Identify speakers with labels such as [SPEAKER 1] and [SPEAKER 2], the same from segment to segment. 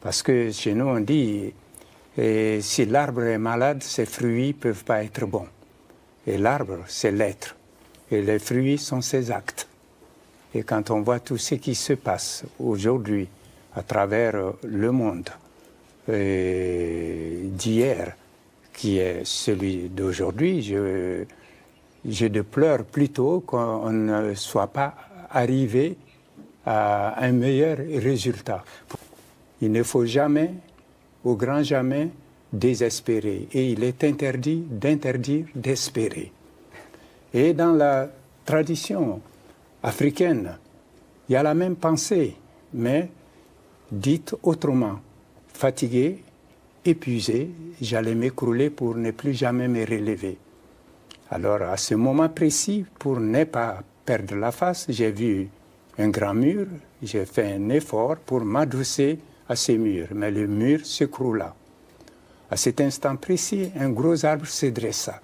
[SPEAKER 1] Parce que chez nous, on dit, si l'arbre est malade, ses fruits ne peuvent pas être bons. Et l'arbre, c'est l'être. Et les fruits sont ses actes. Et quand on voit tout ce qui se passe aujourd'hui à travers le monde d'hier, qui est celui d'aujourd'hui, je déplore plutôt qu'on ne soit pas arrivé à un meilleur résultat. Il ne faut jamais, au grand jamais, désespérer. Et il est interdit d'interdire d'espérer. Et dans la tradition africaine, il y a la même pensée, mais dite autrement. Fatigué, épuisé, j'allais m'écrouler pour ne plus jamais me relever. Alors, à ce moment précis, pour ne pas perdre la face, j'ai vu un grand mur, j'ai fait un effort pour m'adosser à ces murs, mais le mur s'écroula. À cet instant précis, un gros arbre se dressa.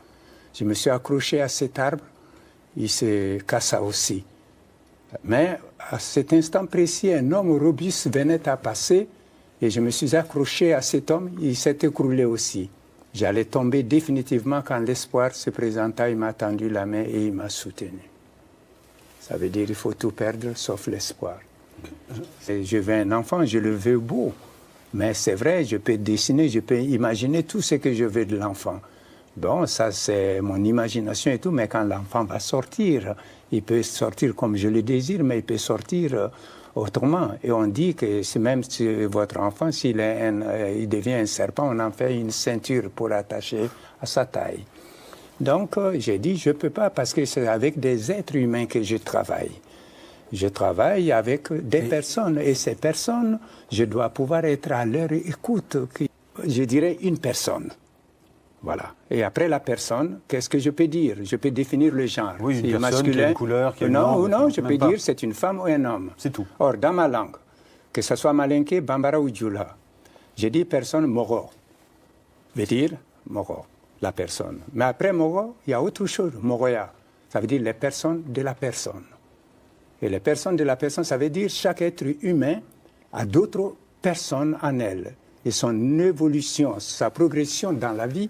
[SPEAKER 1] Je me suis accroché à cet arbre, il se cassa aussi. Mais à cet instant précis, un homme robuste venait à passer et je me suis accroché à cet homme, il s'est écroulé aussi. J'allais tomber définitivement quand l'espoir se présenta, il m'a tendu la main et il m'a soutenu. Ça veut dire qu'il faut tout perdre sauf l'espoir. Je veux un enfant, je le veux beau. Mais c'est vrai, je peux dessiner, je peux imaginer tout ce que je veux de l'enfant. Bon, ça c'est mon imagination et tout, mais quand l'enfant va sortir, il peut sortir comme je le désire, mais il peut sortir autrement. Et on dit que même si votre enfant, s'il il devient un serpent, on en fait une ceinture pour attacher à sa taille. Donc j'ai dit, je ne peux pas, parce que c'est avec des êtres humains que je travaille. Je travaille avec des personnes, et ces personnes, je dois pouvoir être à leur écoute. Je dirais une personne. Voilà. Et après la personne, qu'est-ce que je peux dire? Je peux définir le genre.
[SPEAKER 2] Oui, une personne
[SPEAKER 1] masculin.
[SPEAKER 2] qui a une couleur, qui a une
[SPEAKER 1] non,
[SPEAKER 2] langue,
[SPEAKER 1] non, je peux dire c'est une femme ou un homme.
[SPEAKER 2] C'est tout.
[SPEAKER 1] Or, dans ma langue, que ce soit malinké, bambara ou djoula, j'ai dit personne moro. Veut dire moro, la personne. Mais après moro, il y a autre chose, moroya. Ça veut dire les personnes de la personne. Et les personnes de la personne, ça veut dire chaque être humain a d'autres personnes en elle. Et son évolution, sa progression dans la vie,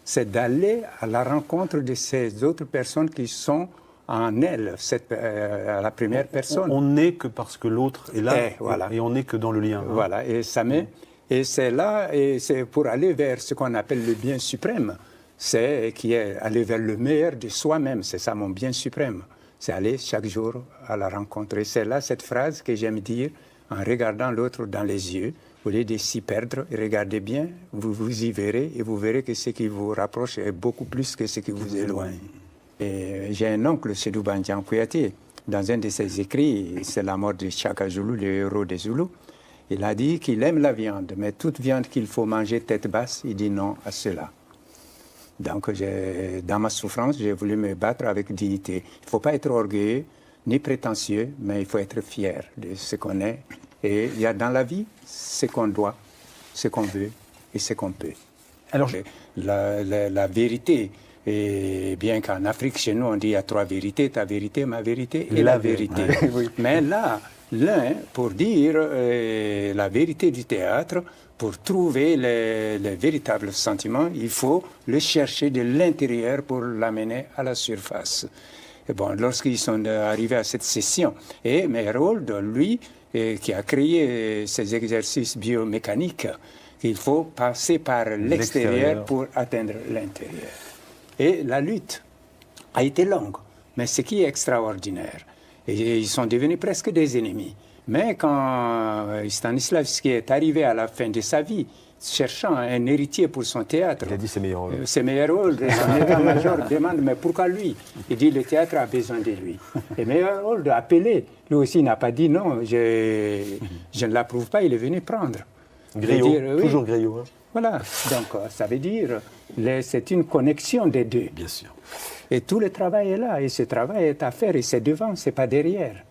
[SPEAKER 1] c'est d'aller à la rencontre de ces autres personnes qui sont en elle, à la première personne.
[SPEAKER 2] On n'est que parce que l'autre est là,
[SPEAKER 1] voilà.
[SPEAKER 2] Et on n'est que dans le lien. Hein.
[SPEAKER 1] Voilà, et ça met, et c'est là, et c'est pour aller vers ce qu'on appelle le bien suprême, c'est qui est aller vers le meilleur de soi-même, c'est ça mon bien suprême. C'est aller chaque jour à la rencontre. Et c'est là cette phrase que j'aime dire en regardant l'autre dans les yeux. Au lieu de s'y perdre, regardez bien, vous vous y verrez et vous verrez que ce qui vous rapproche est beaucoup plus que ce qui vous éloigne. Et j'ai un oncle, Sédou Bandian Kouyaté, dans un de ses écrits, c'est la mort de Chaka Zulu, le héros des Zoulous. Il a dit qu'il aime la viande, mais toute viande qu'il faut manger tête basse, il dit non à cela. Donc, dans ma souffrance, j'ai voulu me battre avec dignité. Il ne faut pas être orgueilleux ni prétentieux, mais il faut être fier de ce qu'on est. Et il y a dans la vie ce qu'on doit, ce qu'on veut et ce qu'on peut. Alors, la vérité, et bien qu'en Afrique, chez nous, on dit il y a trois vérités, ta vérité, ma vérité et la vérité. Oui. Mais là, l'un, pour dire la vérité du théâtre, pour trouver les véritables sentiments, il faut le chercher de l'intérieur pour l'amener à la surface. Et bon, lorsqu'ils sont arrivés à cette session, et Meyerhold, lui, qui a créé ces exercices biomécaniques, il faut passer par l'extérieur pour atteindre l'intérieur. Et la lutte a été longue, mais ce qui est extraordinaire, et ils sont devenus presque des ennemis. Mais quand Stanislavski est arrivé à la fin de sa vie, cherchant un héritier pour son théâtre,
[SPEAKER 2] il a dit c'est Meyerhold.
[SPEAKER 1] C'est Meyerhold, son état-major demande mais pourquoi lui? Il dit le théâtre a besoin de lui. Et Meyerhold a appelé, lui aussi n'a pas dit non, je ne l'approuve pas, il est venu prendre.
[SPEAKER 2] Griot,
[SPEAKER 1] dire, oui.
[SPEAKER 2] Toujours Griot. Hein.
[SPEAKER 1] Voilà, donc ça veut dire c'est une connexion des deux.
[SPEAKER 2] Bien sûr.
[SPEAKER 1] Et tout le travail est là, et ce travail est à faire, et c'est devant, c'est pas derrière.